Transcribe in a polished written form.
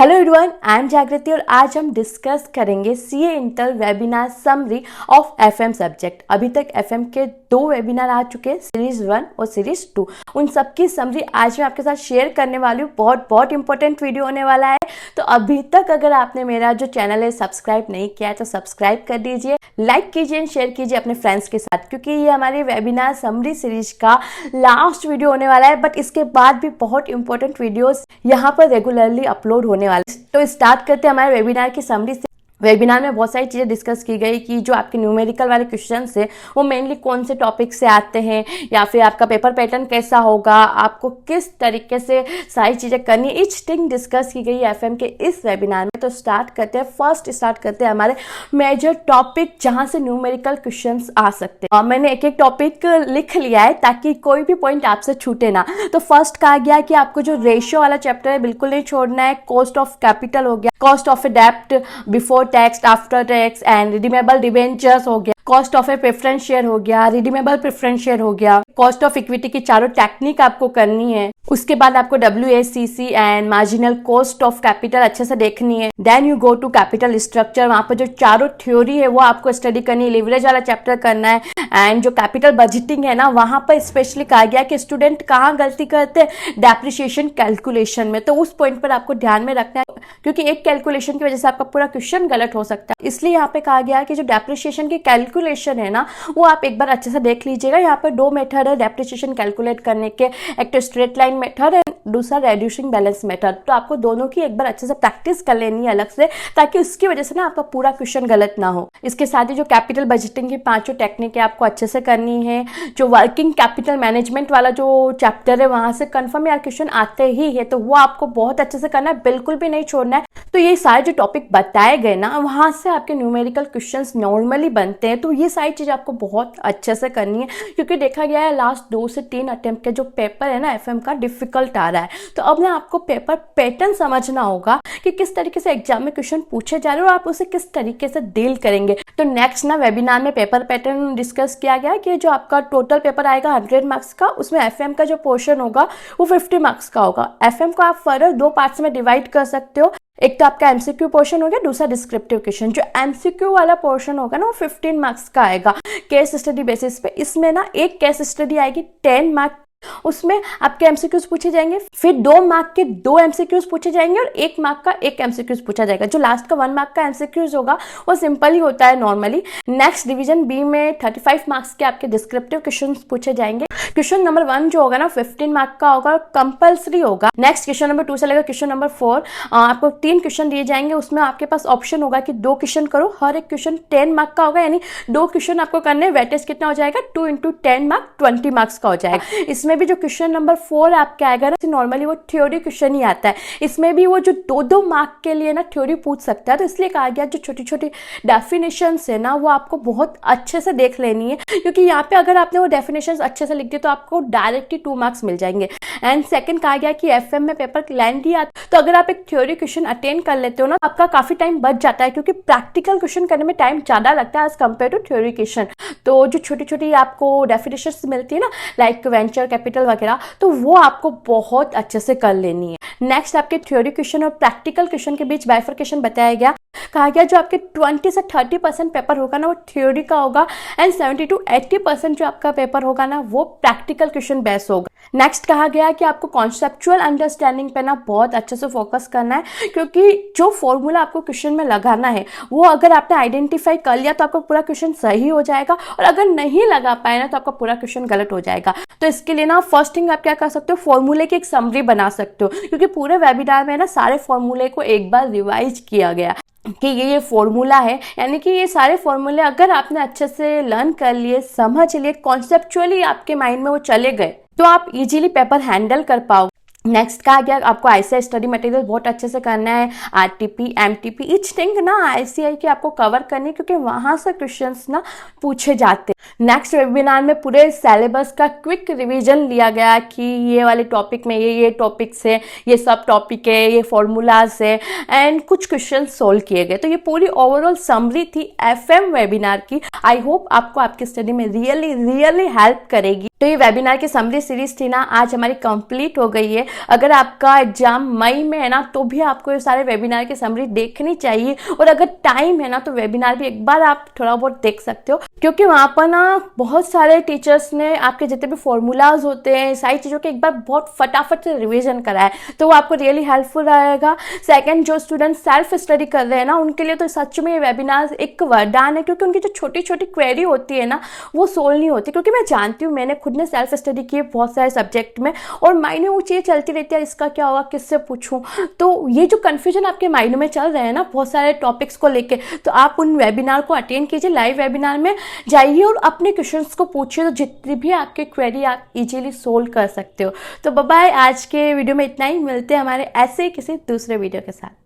Hello everyone, I am जागृति और आज हम डिस्कस करेंगे CA inter webinar summary of FM subject. अभी तक एफएम के 2 वेबिनार आ चुके हैं, सीरीज 1 और सीरीज 2। उन सबकी समरी आज मैं आपके साथ शेयर करने वाली हूँ। बहुत इंपॉर्टेंट वीडियो होने वाला है। तो अभी तक अगर आपने मेरा जो चैनल है सब्सक्राइब नहीं किया है तो सब्सक्राइब कर दीजिए, लाइक कीजिए एंड शेयर कीजिए अपने फ्रेंड्स के साथ, क्योंकि ये हमारी वेबिनार समरी सीरीज का लास्ट वीडियो होने वाला है। बट इसके बाद भी बहुत इंपॉर्टेंट वीडियोस यहाँ पर रेगुलरली अपलोड होने वाले। तो स्टार्ट करते हैं हमारे वेबिनार की समरी से। वेबिनार में बहुत सारी चीज़ें डिस्कस की गई कि जो आपके न्यूमेरिकल वाले क्वेश्चंस है वो मेनली कौन से टॉपिक से आते हैं, या फिर आपका पेपर पैटर्न कैसा होगा, आपको किस तरीके से सारी चीज़ें करनी है, ईच थिंग डिस्कस की गई है एफएम के इस वेबिनार में। तो स्टार्ट करते हैं। फर्स्ट स्टार्ट करते हैं हमारे मेजर टॉपिक जहाँ से न्यूमेरिकल क्वेश्चंस आ सकते हैं। मैंने एक एक टॉपिक लिख लिया है ताकि कोई भी पॉइंट आपसे छूटे ना। तो फर्स्ट कहा गया कि आपको जो रेशियो वाला चैप्टर है बिल्कुल नहीं छोड़ना है। कॉस्ट ऑफ कैपिटल हो गया, कॉस्ट ऑफ ए डेब्ट before tax, after tax and redeemable debentures हो गया, cost of A preference share हो गया, रिडीमेबल प्रेफरेंस शेयर हो गया, कॉस्ट ऑफ इक्विटी की चारों टेक्निक आपको करनी है। उसके बाद आपको WACC and marginal cost of capital अच्छे से देखनी है। Then you go to capital structure, वहां पर जो चारों थ्योरी है वो आपको स्टडी करनी है। लिवरेज वाला चैप्टर करना है एंड जो कैपिटल बजटिंग है ना, वहां पर स्पेशली कहा गया कि स्टूडेंट कहाँ गलती करते हैं, डेप्रिसिएशन कैलकुलेशन में। तो उस पॉइंट पर आपको ध्यान में रखना है, क्योंकि एक कैलकुलेशन की वजह से आपका पूरा क्वेश्चन गलत हो सकता है। इसलिए यहाँ पे कहा गया कि जो डेप्रिसिएशन की कैलकुलेशन है ना, वो आप एक बार अच्छे से देख लीजिएगा। यहाँ पर 2 मेथड है डेप्रिसिएशन कैलकुलेट करने के, एक तो स्ट्रेट लाइन मेथड है, दूसरा रेड्यूसिंग बैलेंस मेथड। तो आपको दोनों की एक बार अच्छे से प्रैक्टिस कर लेनी है अलग से, ताकि उसकी वजह से ना आपका पूरा क्वेश्चन गलत ना हो। इसके साथ ही जो कैपिटल बजटिंग की 5 टेक्निक है आपको अच्छे से करनी है। जो वर्किंग कैपिटल मैनेजमेंट वाला जो चैप्टर है वहां से कंफर्म यार क्वेश्चन आते ही है, तो वो आपको बहुत अच्छे से करना है, बिल्कुल भी नहीं छोड़ना है। तो ये सारे जो टॉपिक बताए गए ना, वहां से आपके न्यूमेरिकल क्वेश्चंस नॉर्मली बनते हैं। तो ये सारी चीज आपको बहुत अच्छे से करनी है, क्योंकि देखा गया है लास्ट 2 से 3 अटेम्प्ट के जो पेपर है ना एफएम का, डिफिकल्ट आ रहा है। तो अब ना आपको पेपर पैटर्न समझना होगा कि किस तरीके से एग्जाम में क्वेश्चन पूछे जा रहे हो और आप उसे किस तरीके से डील करेंगे। तो नेक्स्ट ना वेबिनार में पेपर पैटर्न डिस्कस किया गया कि जो आपका टोटल पेपर आएगा 100 मार्क्स का, उसमें एफएम का जो पोर्शन होगा वो 50 मार्क्स का होगा। एफएम को आप फर्दर 2 पार्ट्स में डिवाइड कर सकते हो। एक तो आपका एमसीक्यू पोर्शन हो गया, दूसरा डिस्क्रिप्टिव क्वेश्चन। जो एमसीक्यू वाला पोर्शन होगा ना वो 15 मार्क्स का आएगा केस स्टडी बेसिस पे। इसमें ना एक केस स्टडी आएगी 10 मार्क, उसमें आपके एमसीक्यूज पूछे जाएंगे, फिर 2 मार्क के 2 एमसीक्यूज पूछे जाएंगे और 1 मार्क का 1 एमसीक्यूज पूछा जाएगा। जो लास्ट का 1 मार्क का एमसीक्यूज होगा वो सिंपल ही होता है नॉर्मली। नेक्स्ट डिवीजन बी में 35 मार्क्स के आपके डिस्क्रिप्टिव क्वेश्चन पूछे जाएंगे। क्वेश्चन नंबर 1 जो होगा ना 15 मार्क का होगा, कंपल्सरी होगा। नेक्स्ट क्वेश्चन नंबर 2 से लेकर क्वेश्चन नंबर 4 आपको 3 क्वेश्चन दिए जाएंगे। उसमें आपके पास ऑप्शन होगा कि 2 क्वेश्चन करो, हर एक क्वेश्चन 10 मार्क का होगा, यानी 2 क्वेश्चन आपको करने। वेटेज कितना हो जाएगा, 2 × 10 मार्क 20 मार्क्स का हो जाएगा। इसमें भी जो क्वेश्चन नंबर 4 आपके आएगा ना, नॉर्मली वो थ्योरी क्वेश्चन ही आता है। इसमें भी वो जो 2-2 मार्क के लिए ना थ्योरी पूछ सकता है। तो इसलिए कहा गया जो छोटी छोटी डेफिनेशंस है ना वो आपको बहुत अच्छे से देख लेनी है, क्योंकि यहाँ पे अगर आपने वो डेफिनेशंस अच्छे से लिख दी तो आपको डायरेक्टली 2 मार्क्स मिल जाएंगे। एंड सेकंड कहा गया कि एफएम में पेपर लेंथी आता है, तो अगर आप एक थ्योरी क्वेश्चन अटेंड कर लेते हो ना, आपका काफी टाइम बच जाता है, क्योंकि प्रैक्टिकल क्वेश्चन करने में टाइम ज्यादा लगता है as compare to theory question. तो जो छोटी छोटी आपको डेफिनेशंस मिलती है ना, लाइक वेंचर कैपिटल वगैरह, तो वो आपको बहुत अच्छे से कर लेनी है। नेक्स्ट आपके थ्योरी क्वेश्चन और प्रैक्टिकल क्वेश्चन के बीच बाइफरकेशन बताया गया। कहा गया जो आपके 20 से 30% पेपर होगा ना वो थ्योरी का होगा, एंड 70 to 80% जो आपका पेपर होगा ना वो प्रैक्टिकल क्वेश्चन बेस होगा। नेक्स्ट कहा गया कि आपको कॉन्सेप्चुअल अंडरस्टैंडिंग पे ना बहुत अच्छे से फोकस करना है, क्योंकि जो फॉर्मूला आपको क्वेश्चन में लगाना है वो अगर आपने आइडेंटिफाई कर लिया तो आपका पूरा क्वेश्चन सही हो जाएगा, और अगर नहीं लगा पाए ना तो आपका पूरा क्वेश्चन गलत हो जाएगा। तो इसके लिए ना फर्स्ट थिंग आप क्या कर सकते हो, फॉर्मूले की एक समरी बना सकते हो, क्योंकि पूरे वेबिनार में ना सारे फॉर्मूले को एक बार रिवाइज किया गया कि ये फॉर्मूला है, यानी कि ये सारे फॉर्मूले अगर आपने अच्छे से लर्न कर लिए, समझ लिए, कॉन्सेप्चुअली आपके माइंड में वो चले गए, तो आप इजीली पेपर हैंडल कर पाओगे। नेक्स्ट कहा गया आपको आईसीआई स्टडी मटेरियल बहुत अच्छे से करना है। आरटीपी, एमटीपी, ईच थिंग ना आईसीआई की आपको कवर करनी है, क्योंकि वहां से क्वेश्चंस ना पूछे जाते हैं। नेक्स्ट वेबिनार में पूरे सिलेबस का क्विक रिवीजन लिया गया कि ये वाले टॉपिक में ये टॉपिक्स है, ये सब टॉपिक है, ये फॉर्मूलाज है एंड कुछ क्वेश्चन सोल्व किए गए। तो ये पूरी ओवरऑल समरी थी एफएम वेबिनार की। आई होप आपको आपकी स्टडी में रियली हेल्प करेगी। तो ये वेबिनार की समरी सीरीज थी ना, आज हमारी कंप्लीट हो गई है। अगर आपका एग्जाम मई में है ना, तो भी आपको ये सारे वेबिनार की समरी देखनी चाहिए, और अगर टाइम है ना तो वेबिनार भी एक बार आप थोड़ा बहुत देख सकते हो, क्योंकि वहाँ पर ना बहुत सारे टीचर्स ने आपके जितने भी फॉर्मूलाज होते हैं सारी चीज़ों के एक बार बहुत फटाफट से रिविजन करा है, तो वो आपको रियली हेल्पफुल रहेगा। सेकंड, जो स्टूडेंट सेल्फ स्टडी कर रहे हैं ना, उनके लिए तो सच में ये वेबिनार एक वरदान है, क्योंकि उनकी जो छोटी छोटी क्वेरी होती है ना, वो सोल्व नहीं होती। क्योंकि मैं जानती हूँ, मैंने खुद ने सेल्फ स्टडी की है बहुत सारे सब्जेक्ट में, और माइंड में वो चीज़ चलती रहती है, इसका क्या होगा, किससे पूछूं। तो ये जो कन्फ्यूजन आपके माइंड में चल रहे हैं ना बहुत सारे टॉपिक्स को लेके, तो आप उन वेबिनार को अटेंड कीजिए, लाइव वेबिनार में जाइए और अपने क्वेश्चंस को पूछिए, तो जितनी भी आपके क्वेरी आप इजीली सोल्व कर सकते हो। तो बाय बाय, आज के वीडियो में इतना ही। मिलते हैं हमारे ऐसे ही किसी दूसरे वीडियो के साथ।